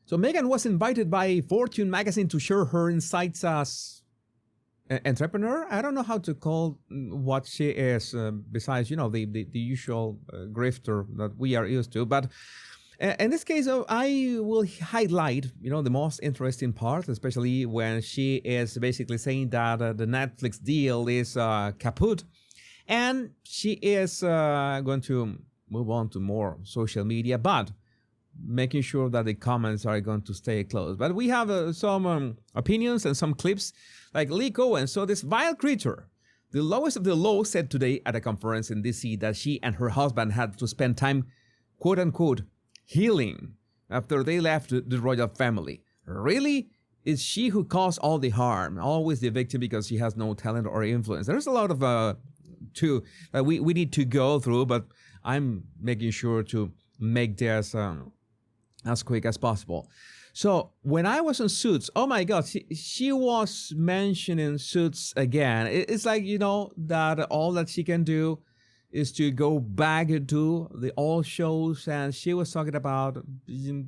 So Meghan was invited by Fortune magazine to share her insights as an entrepreneur. I don't know how to call what she is, besides, the usual grifter that we are used to. But in this case, I will highlight, the most interesting part, especially when she is basically saying that the Netflix deal is kaput. And she is going to move on to more social media, but making sure that the comments are going to stay close. But we have some opinions and some clips, like Lee Cohen. So this vile creature, the lowest of the low, said today at a conference in DC that she and her husband had to spend time, quote unquote, healing after they left the royal family. Really? It's she who caused all the harm, always the victim because she has no talent or influence. There's a lot of we need to go through, but I'm making sure to make this as quick as possible. So when I was on Suits, oh my God, she was mentioning Suits again. It's like, that all that she can do is to go back to the old shows, and she was talking about the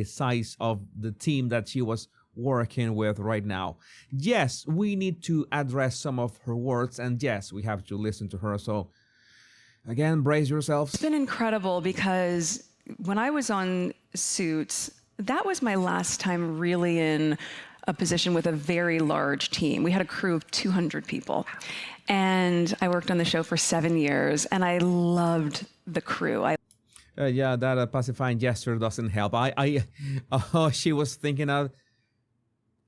size of the team that she was working with right now. Yes, we need to address some of her words, and yes, we have to listen to her. So again, brace yourselves. It's been incredible because when I was on Suits, that was my last time really in a position with a very large team. We had a crew of 200 people. And I worked on the show for 7 years, and I loved the crew. That pacifying gesture doesn't help. She was thinking of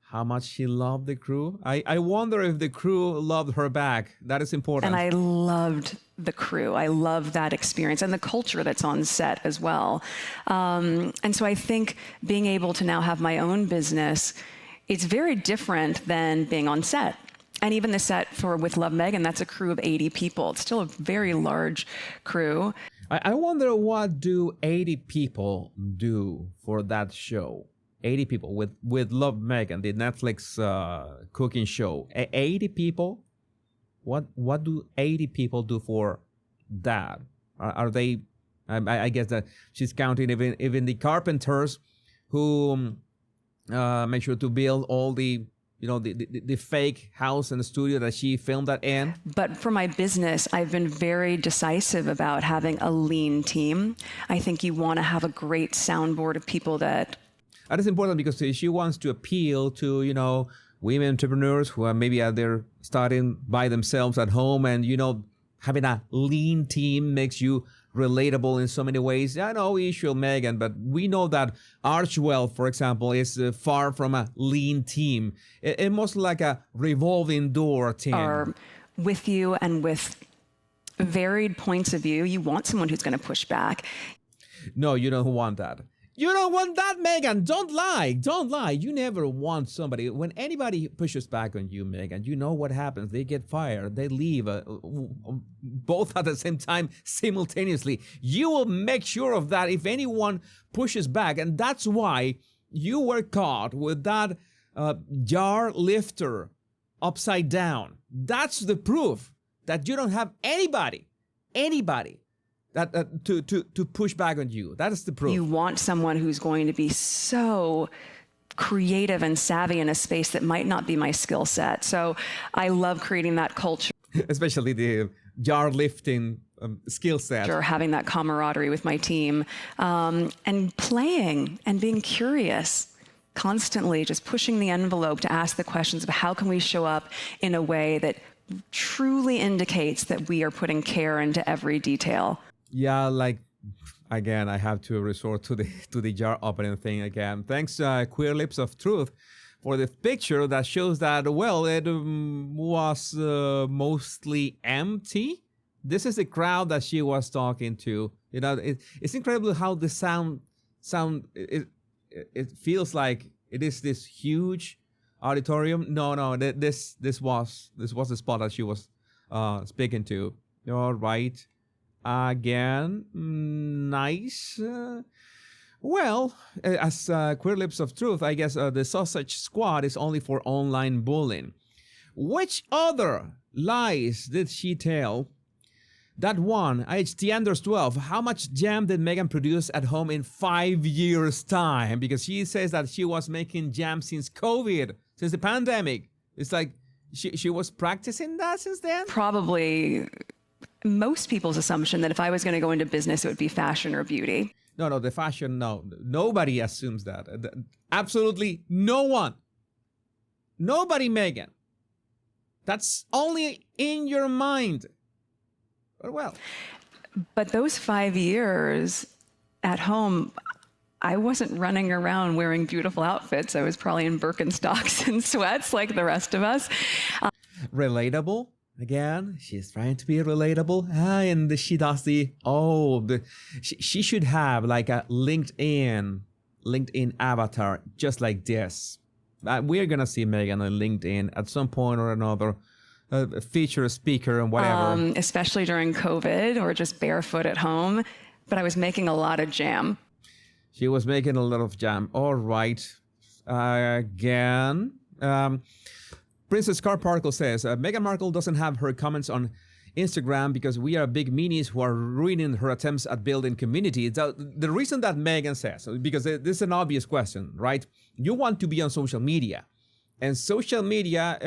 how much she loved the crew. I wonder if the crew loved her back. That is important. And I loved the crew. I love that experience and the culture that's on set as well. And so I think being able to now have my own business, it's very different than being on set. And even the set with Love Meghan, that's a crew of 80 people. It's still a very large crew. I wonder, what do 80 people do for that show? 80 people with Love Meghan, the Netflix cooking show. 80 people? What do 80 people do for that? Are they? I guess that she's counting even the carpenters who make sure to build all the the fake house and the studio that she filmed that in. But for my business, I've been very decisive about having a lean team. I think you want to have a great soundboard of people that is important because she wants to appeal to, women entrepreneurs who are maybe out there starting by themselves at home, and, having a lean team makes you relatable in so many ways. I know we issue Meghan, but we know that Archwell, for example, is far from a lean team. It's most like a revolving door team. Are with you and with varied points of view. You want someone who's going to push back. No, you don't want that. You don't want that, Meghan. Don't lie. Don't lie. You never want somebody. When anybody pushes back on you, Meghan, you know what happens. They get fired. They leave both at the same time, simultaneously. You will make sure of that if anyone pushes back. And that's why you were caught with that jar lifter upside down. That's the proof that you don't have anybody that to push back on you. That is the proof. You want someone who's going to be so creative and savvy in a space that might not be my skill set. So I love creating that culture. Especially the jar lifting skill set. Or having that camaraderie with my team, and playing and being curious. Constantly just pushing the envelope to ask the questions of how can we show up in a way that truly indicates that we are putting care into every detail. Yeah, like, again, I have to resort to the jar opening thing again. Thanks, Queer Lips of Truth, for the picture that shows that, well, it was mostly empty. This is the crowd that she was talking to. It's incredible how the sound it feels like it is this huge auditorium. No, this was the spot that she was speaking to. All right. Again, nice. Well, as Queer Lips of Truth, I guess the Sausage Squad is only for online bullying. Which other lies did she tell That one, HT Anders 12, how much jam did Meghan produce at home in 5 years' time? Because she says that she was making jam since COVID, since the pandemic. It's like she was practicing that since then? Probably most people's assumption that if I was going to go into business, it would be fashion or beauty. No, the fashion, no. Nobody assumes that. Absolutely no one. Nobody, Meghan. That's only in your mind. Well, but those 5 years at home, I wasn't running around wearing beautiful outfits. I was probably in Birkenstocks and sweats like the rest of us. Relatable. Again, she's trying to be relatable. And she does she should have like a LinkedIn avatar just like this. We're going to see Meghan on LinkedIn at some point or another. Feature speaker and whatever. Especially during COVID or just barefoot at home. But I was making a lot of jam. She was making a lot of jam. All right. Again. Princess Carparkle says, Meghan Markle doesn't have her comments on Instagram because we are big meanies who are ruining her attempts at building community. The reason that Meghan says, because this is an obvious question, right? You want to be on social media. And social media,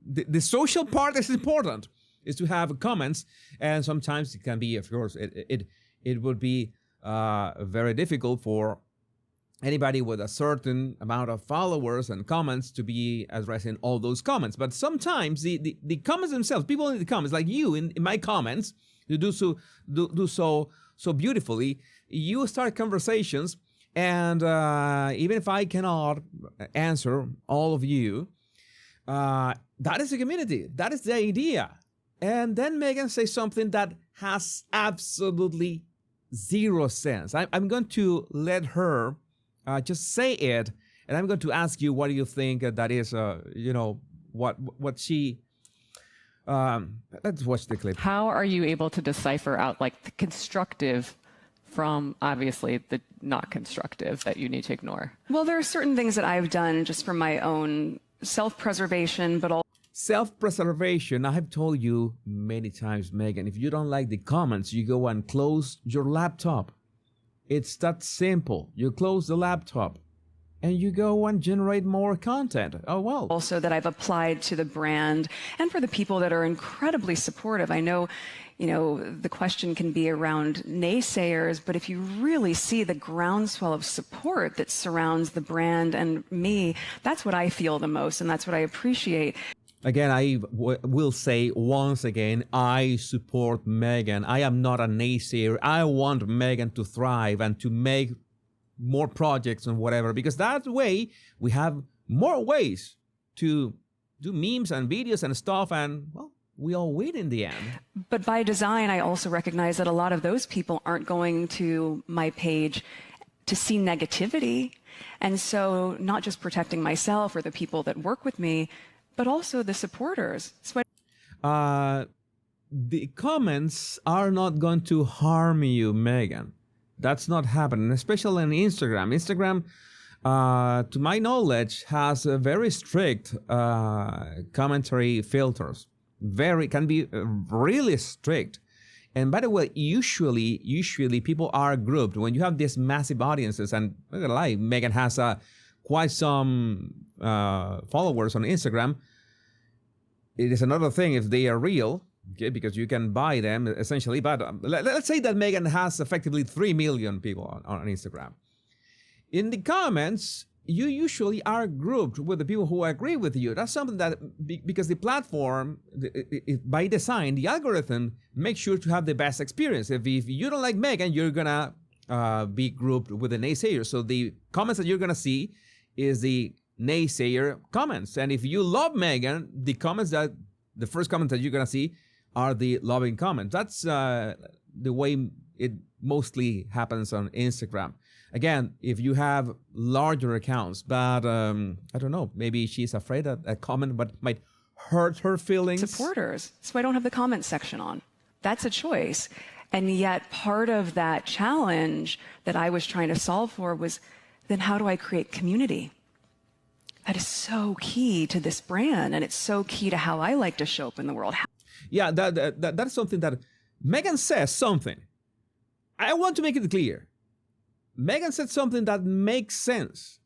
the social part is important, is to have comments. And sometimes it can be, of course, it would be very difficult for anybody with a certain amount of followers and comments to be addressing all those comments. But sometimes the comments themselves, people in the comments, like you in my comments, you do so beautifully, you start conversations. And even if I cannot answer all of you, that is the community. That is the idea. And then Meghan says something that has absolutely zero sense. I'm going to let her just say it, and I'm going to ask you, what do you think that is, what she... let's watch the clip. How are you able to decipher out like the constructive from obviously the not constructive that you need to ignore? Well, there are certain things that I've done just for my own self-preservation, but also self-preservation. I have told you many times, Meghan, if you don't like the comments, you go and close your laptop. It's that simple. You close the laptop and you go and generate more content. Oh, well. Also that I've applied to the brand and for the people that are incredibly supportive. I know, the question can be around naysayers, but if you really see the groundswell of support that surrounds the brand and me, that's what I feel the most, and that's what I appreciate. Again, I will say once again, I support Meghan. I am not a naysayer. I want Meghan to thrive and to make more projects and whatever, because that way we have more ways to do memes and videos and stuff, and, well, we all win in the end. But by design, I also recognize that a lot of those people aren't going to my page to see negativity. And so not just protecting myself or the people that work with me, but also the supporters. So the comments are not going to harm you, Meghan. That's not happening, especially on Instagram. Instagram, to my knowledge, has a very strict commentary filters. Can be really strict. And by the way, usually people are grouped when you have these massive audiences. And I'm not gonna lie, Meghan has quite some followers on Instagram. It is another thing if they are real, okay, because you can buy them essentially. But let's say that Meghan has effectively 3 million people on Instagram. In the comments, you usually are grouped with the people who agree with you. That's something that, because the platform, by design, the algorithm makes sure to have the best experience. If you don't like Meghan, you're going to be grouped with the naysayer. So the comments that you're going to see is the naysayer comments. And if you love Meghan, the first comments that you're going to see are the loving comments. That's the way it mostly happens on Instagram. Again, if you have larger accounts, but I don't know, maybe she's afraid that a comment might hurt her feelings. Supporters. So I don't have the comment section on. That's a choice. And yet part of that challenge that I was trying to solve for was, then how do I create community? That is so key to this brand, and it's so key to how I like to show up in the world. Yeah, that's something that Meghan says something. I want to make it clear. Meghan said something that makes sense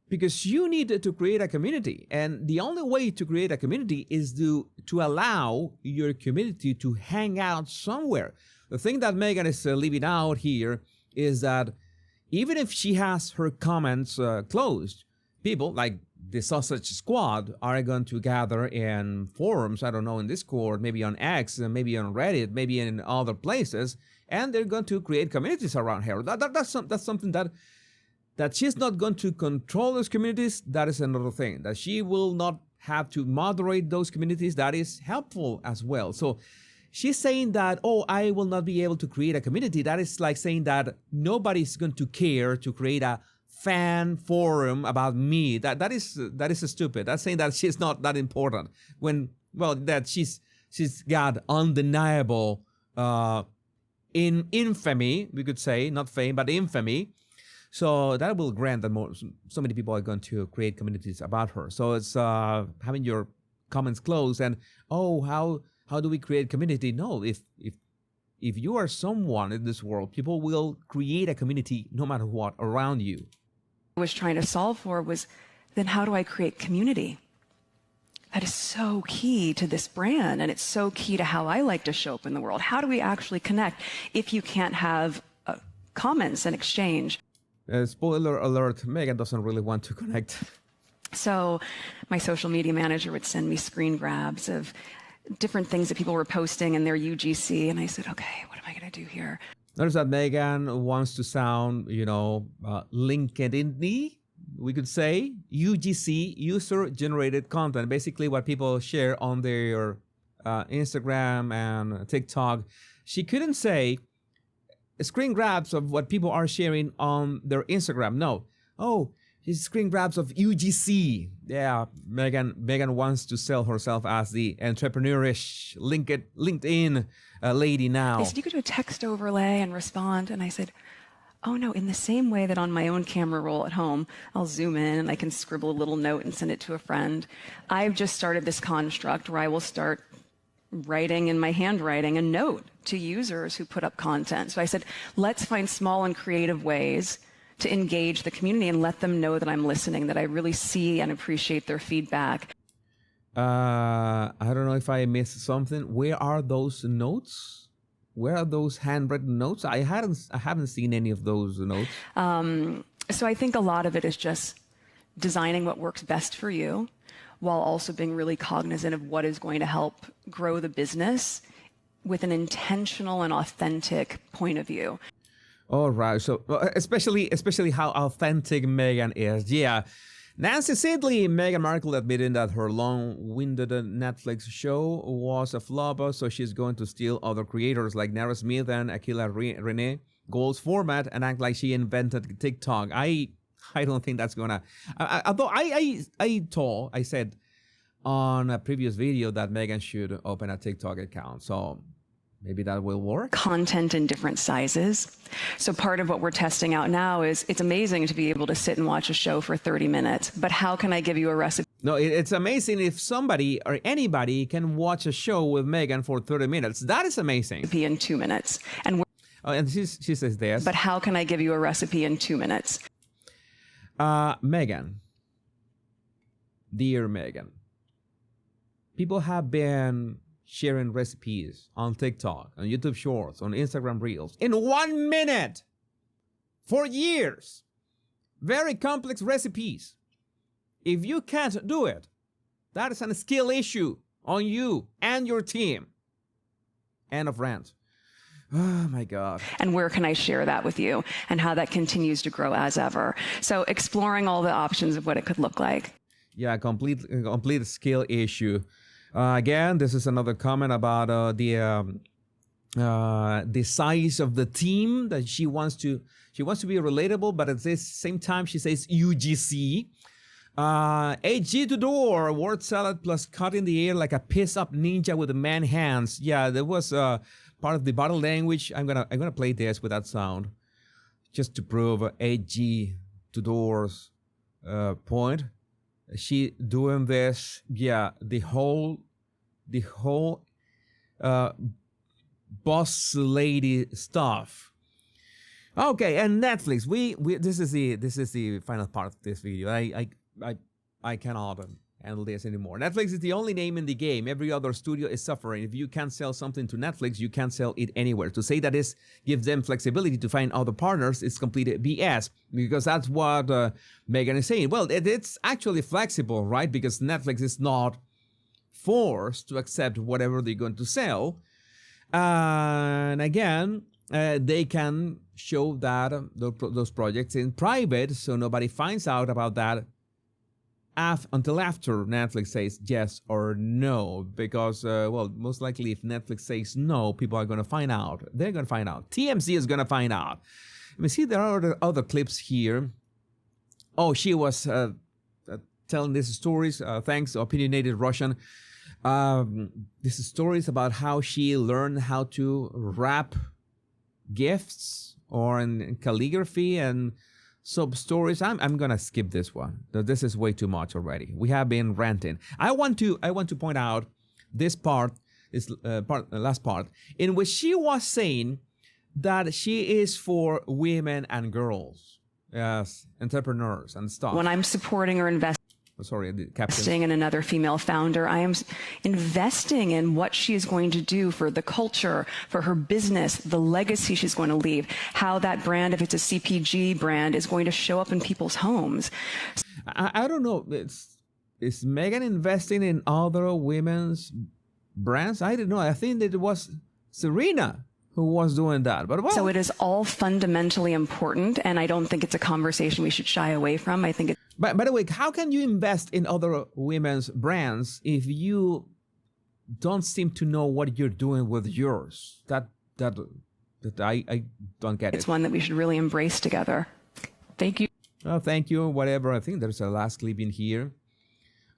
because you need to create a community. And the only way to create a community is to allow your community to hang out somewhere. The thing that Meghan is leaving out here is that even if she has her comments closed, people like the Sausage Squad are going to gather in forums, I don't know, in Discord, maybe on X, maybe on Reddit, maybe in other places, and they're going to create communities around her. That's something that she's not going to control those communities. That is another thing. That she will not have to moderate those communities. That is helpful as well. So she's saying that, oh, I will not be able to create a community. That is like saying that nobody's going to care to create a fan forum about me. That is stupid. That's saying that she's not that important when, well, that she's got undeniable in infamy, we could say, not fame, but infamy. So that will grant that so many people are going to create communities about her. So it's having your comments closed and, oh, how do we create community? No, if you are someone in this world, people will create a community no matter what around you. I was trying to solve for was, then how do I create community? That is so key to this brand, and it's so key to how I like to show up in the world. How do we actually connect if you can't have comments and exchange? Spoiler alert, Meghan doesn't really want to connect. So my social media manager would send me screen grabs of different things that people were posting in their UGC, and I said, okay, what am I going to do here? Notice that Meghan wants to sound, LinkedIn-y, we could say, UGC, user-generated content, basically what people share on their Instagram and TikTok. She couldn't say screen grabs of what people are sharing on their Instagram. No. Oh, it's screen grabs of UGC. Yeah, Meghan wants to sell herself as the entrepreneurish LinkedIn lady now. They said, you could do a text overlay and respond. And I said, oh no, in the same way that on my own camera roll at home, I'll zoom in and I can scribble a little note and send it to a friend. I've just started this construct where I will start writing in my handwriting a note to users who put up content. So I said, let's find small and creative ways to engage the community and let them know that I'm listening, that I really see and appreciate their feedback. I don't know if I missed something. Where are those notes? Where are those handwritten notes? I haven't seen any of those notes. So I think a lot of it is just designing what works best for you, while also being really cognizant of what is going to help grow the business with an intentional and authentic point of view. All right. So especially how authentic Meghan is. Yeah. Nancy Sidley, Meghan Markle admitting that her long-winded Netflix show was a flop, so she's going to steal other creators like Nara Smith and Akila Renee Gold's format and act like she invented TikTok. I don't think that's gonna. Although I said on a previous video that Meghan should open a TikTok account, so maybe that will work. Content in different sizes. So part of what we're testing out now is it's amazing to be able to sit and watch a show for 30 minutes, but how can I give you a recipe? No, it's amazing if somebody or anybody can watch a show with Meghan for 30 minutes. That is amazing. In 2 minutes. And she says this. But how can I give you a recipe in 2 minutes? Meghan, dear Meghan, people have been sharing recipes on TikTok, on YouTube Shorts, on Instagram Reels in 1 minute for years. Very complex recipes. If you can't do it, that is a skill issue on you and your team. End of rant. Oh my God. And where can I share that with you and how that continues to grow as ever? So exploring all the options of what it could look like. Yeah, complete skill issue. Again, this is another comment about the size of the team that she wants to be relatable, but at the same time she says UGC. AG to door, word salad plus cut in the air like a piss up ninja with the man hands. Yeah, there was part of the body language. I'm gonna play this with that sound, just to prove AG to door's point. She doing this, yeah, the whole boss lady stuff. Okay, and Netflix. We this is the final part of this video. I cannot handle this anymore. Netflix is the only name in the game. Every other studio is suffering. If you can't sell something to Netflix, you can't sell it anywhere. To say that this gives them flexibility to find other partners is complete BS, because that's what Meghan is saying. Well, it's actually flexible, right? Because Netflix is not forced to accept whatever they're going to sell. And again, they can show that those projects in private, so nobody finds out about that until after Netflix says yes or no. Because, well, most likely if Netflix says no, people are going to find out. They're going to find out. TMZ is going to find out. Let me see, there are other clips here. Oh, she was telling these stories, thanks, opinionated Russian. These stories about how she learned how to wrap gifts or in calligraphy and sub stories. I'm gonna skip this one. This is way too much already. We have been ranting. I want to point out this part, last part, in which she was saying that she is for women and girls, yes, entrepreneurs and stuff. When I'm supporting or investing in another female founder, I am investing in what she is going to do for the culture, for her business, the legacy she's going to leave, how that brand, if it's a CPG brand, is going to show up in people's homes. I don't know. Is Meghan investing in other women's brands? I don't know. I think that it was Serena who was doing that. But well, so it is all fundamentally important, and I don't think it's a conversation we should shy away from. I think it's... But by the way, how can you invest in other women's brands if you don't seem to know what you're doing with yours? That I don't get it. It's one that we should really embrace together. Thank you. Oh, thank you. Whatever. I think there's a last clip in here.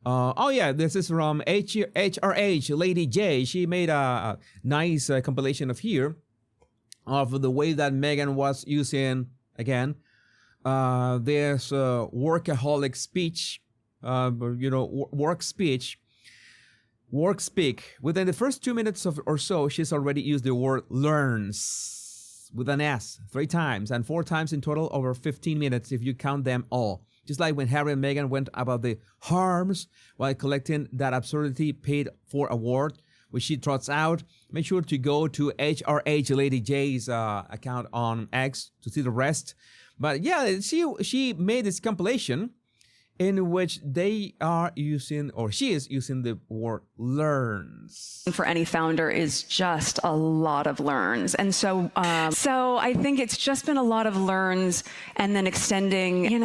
Oh yeah, this is from HRH Lady J. She made a nice compilation of here of the way that Meghan was using, again, this workaholic speech, work speak. Within the first 2 minutes or so, she's already used the word learns with an S 3 times and 4 times in total over 15 minutes if you count them all. Just like when Harry and Meghan went about the harms while collecting that absurdity paid for award, which she trots out. Make sure to go to HRH Lady J's account on X to see the rest. But yeah, she made this compilation in which they are using, or she is using, the word learns. For any founder is just a lot of learns. And so I think it's just been a lot of learns and then extending,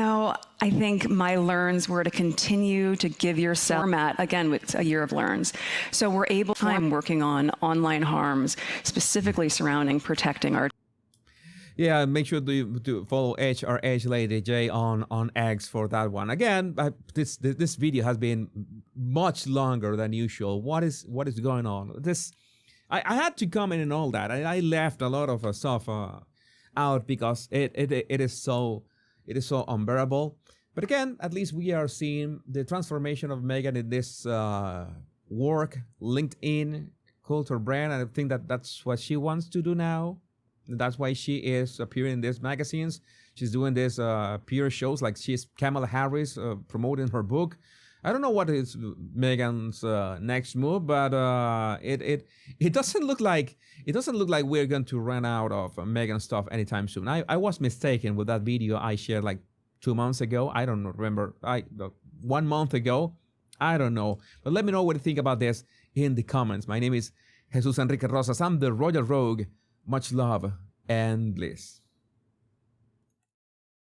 I think my learns were to continue to give yourself format, again, with a year of learns. So we're able to time working on online harms, specifically surrounding protecting our... Yeah, make sure to follow HRH Lady J on X for that one. Again, this video has been much longer than usual. What is going on? I had to comment and all that. I left a lot of stuff out because it is so unbearable. But again, at least we are seeing the transformation of Meghan in this work LinkedIn culture brand, and I think that's what she wants to do now. That's why she is appearing in these magazines. She's doing these peer shows, like she's Kamala Harris promoting her book. I don't know what is Meghan's next move, but it doesn't look like we're going to run out of Meghan stuff anytime soon. I was mistaken with that video I shared like 2 months ago. I don't remember. 1 month ago. I don't know. But let me know what you think about this in the comments. My name is Jesus Enrique Rosas. I'm the Royal Rogue. Much love and bliss.